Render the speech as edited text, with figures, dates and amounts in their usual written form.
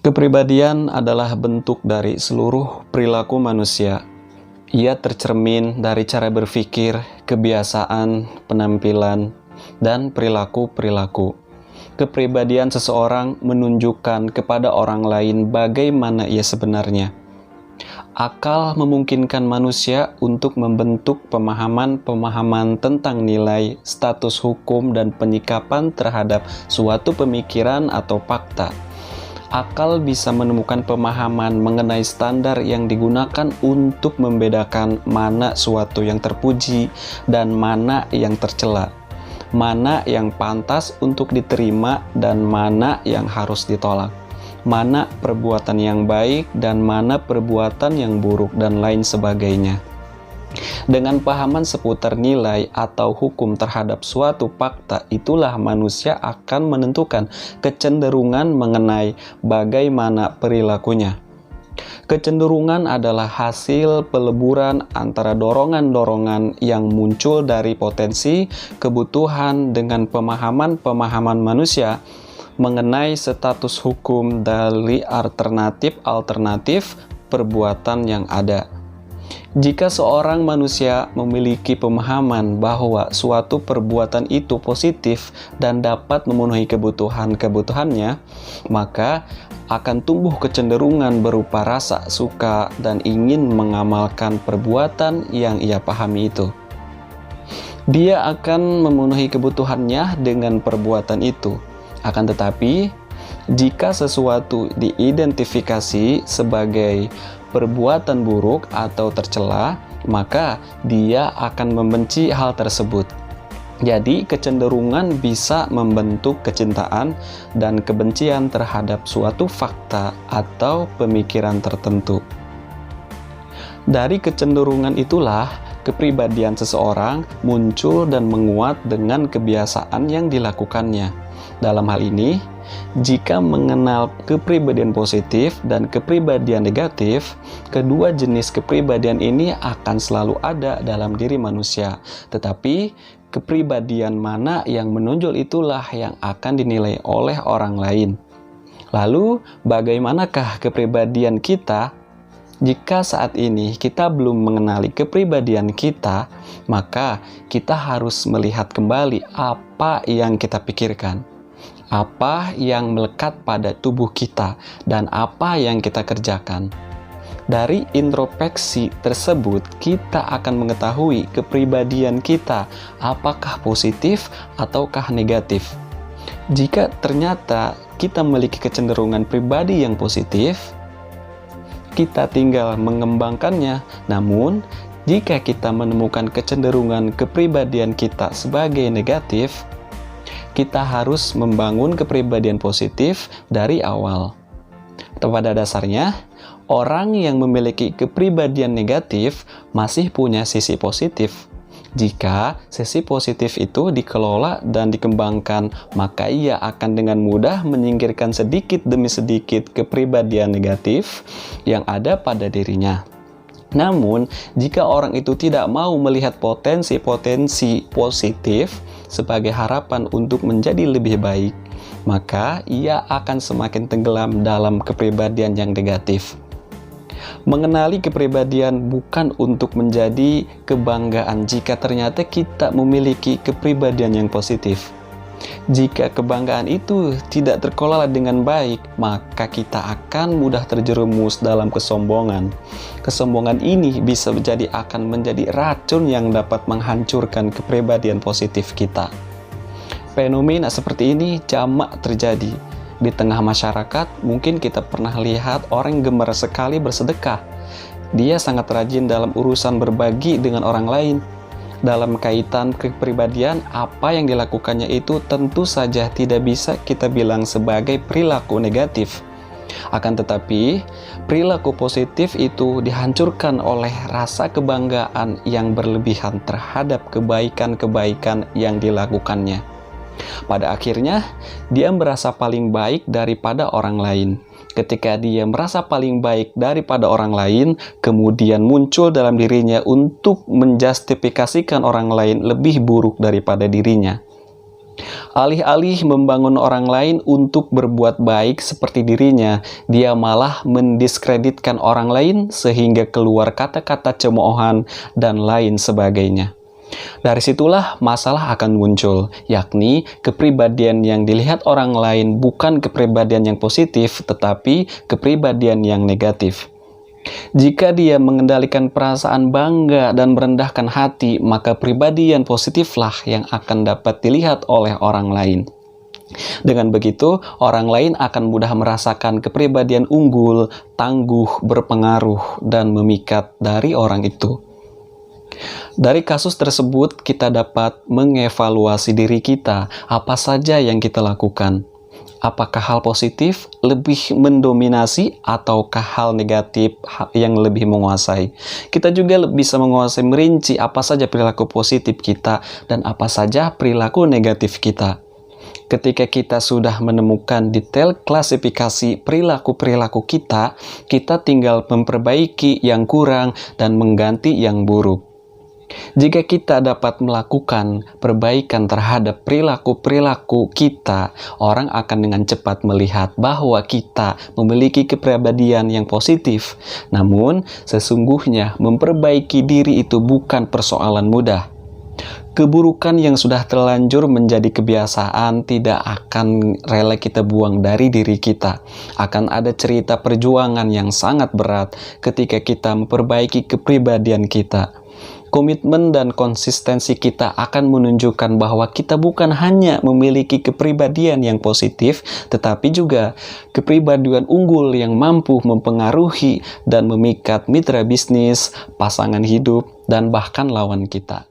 Kepribadian adalah bentuk dari seluruh perilaku manusia. Ia tercermin dari cara berpikir, kebiasaan, penampilan, dan perilaku-perilaku. Kepribadian seseorang menunjukkan kepada orang lain bagaimana ia sebenarnya. Akal memungkinkan manusia untuk membentuk pemahaman-pemahaman tentang nilai, status hukum, dan penyikapan terhadap suatu pemikiran atau fakta. Akal bisa menemukan pemahaman mengenai standar yang digunakan untuk membedakan mana suatu yang terpuji dan mana yang tercela, mana yang pantas untuk diterima dan mana yang harus ditolak, mana perbuatan yang baik dan mana perbuatan yang buruk, dan lain sebagainya. Dengan pahaman seputar nilai atau hukum terhadap suatu fakta, itulah manusia akan menentukan kecenderungan mengenai bagaimana perilakunya. Kecenderungan adalah hasil peleburan antara dorongan-dorongan yang muncul dari potensi, kebutuhan, dengan pemahaman-pemahaman manusia mengenai status hukum dari alternatif perbuatan yang ada. Jika seorang manusia memiliki pemahaman bahwa suatu perbuatan itu positif dan dapat memenuhi kebutuhannya, maka akan tumbuh kecenderungan berupa rasa suka dan ingin mengamalkan perbuatan yang ia pahami itu. Dia akan memenuhi kebutuhannya dengan perbuatan itu. Akan tetapi, jika sesuatu diidentifikasi sebagai perbuatan buruk atau tercela, maka dia akan membenci hal tersebut. Jadi, kecenderungan bisa membentuk kecintaan dan kebencian terhadap suatu fakta atau pemikiran tertentu. Dari kecenderungan itulah kepribadian seseorang muncul dan menguat dengan kebiasaan yang dilakukannya. Dalam hal ini, jika mengenal kepribadian positif dan kepribadian negatif, kedua jenis kepribadian ini akan selalu ada dalam diri manusia. Tetapi, kepribadian mana yang menonjol itulah yang akan dinilai oleh orang lain. Lalu, bagaimanakah kepribadian kita? Jika saat ini kita belum mengenali kepribadian kita, maka kita harus melihat kembali apa yang kita pikirkan, apa yang melekat pada tubuh kita, dan apa yang kita kerjakan. Dari introspeksi tersebut, kita akan mengetahui kepribadian kita apakah positif ataukah negatif. Jika ternyata kita memiliki kecenderungan pribadi yang positif, kita tinggal mengembangkannya. Namun, jika kita menemukan kecenderungan kepribadian kita sebagai negatif, kita harus membangun kepribadian positif dari awal. Pada dasarnya, orang yang memiliki kepribadian negatif masih punya sisi positif. Jika sisi positif itu dikelola dan dikembangkan, maka ia akan dengan mudah menyingkirkan sedikit demi sedikit kepribadian negatif yang ada pada dirinya. Namun, jika orang itu tidak mau melihat potensi-potensi positif sebagai harapan untuk menjadi lebih baik, maka ia akan semakin tenggelam dalam kepribadian yang negatif. Mengenali kepribadian bukan untuk menjadi kebanggaan jika ternyata kita memiliki kepribadian yang positif. Jika kebanggaan itu tidak terkelola dengan baik, maka kita akan mudah terjerumus dalam kesombongan. Kesombongan ini bisa akan menjadi racun yang dapat menghancurkan kepribadian positif kita. Fenomena seperti ini jamak terjadi di tengah masyarakat. Mungkin kita pernah lihat orang yang gemar sekali bersedekah. Dia sangat rajin dalam urusan berbagi dengan orang lain. Dalam kaitan kepribadian, apa yang dilakukannya itu tentu saja tidak bisa kita bilang sebagai perilaku negatif. Akan tetapi, perilaku positif itu dihancurkan oleh rasa kebanggaan yang berlebihan terhadap kebaikan-kebaikan yang dilakukannya. Pada akhirnya, dia merasa paling baik daripada orang lain. Ketika dia merasa paling baik daripada orang lain, kemudian muncul dalam dirinya untuk menjustifikasikan orang lain lebih buruk daripada dirinya. Alih-alih membangun orang lain untuk berbuat baik seperti dirinya, dia malah mendiskreditkan orang lain sehingga keluar kata-kata cemoohan dan lain sebagainya. Dari situlah masalah akan muncul, yakni kepribadian yang dilihat orang lain bukan kepribadian yang positif, tetapi kepribadian yang negatif. Jika dia mengendalikan perasaan bangga dan merendahkan hati, maka pribadi yang positiflah yang akan dapat dilihat oleh orang lain. Dengan begitu, orang lain akan mudah merasakan kepribadian unggul, tangguh, berpengaruh, dan memikat dari orang itu. Dari kasus tersebut, kita dapat mengevaluasi diri kita, apa saja yang kita lakukan. Apakah hal positif lebih mendominasi ataukah hal negatif yang lebih menguasai? Kita juga bisa menguasai merinci apa saja perilaku positif kita dan apa saja perilaku negatif kita. Ketika kita sudah menemukan detail klasifikasi perilaku-perilaku kita, kita tinggal memperbaiki yang kurang dan mengganti yang buruk. Jika kita dapat melakukan perbaikan terhadap perilaku-perilaku kita, orang akan dengan cepat melihat bahwa kita memiliki kepribadian yang positif. Namun, sesungguhnya memperbaiki diri itu bukan persoalan mudah. Keburukan yang sudah terlanjur menjadi kebiasaan tidak akan rela kita buang dari diri kita. Akan ada cerita perjuangan yang sangat berat ketika kita memperbaiki kepribadian kita. Komitmen dan konsistensi kita akan menunjukkan bahwa kita bukan hanya memiliki kepribadian yang positif, tetapi juga kepribadian unggul yang mampu mempengaruhi dan memikat mitra bisnis, pasangan hidup, dan bahkan lawan kita.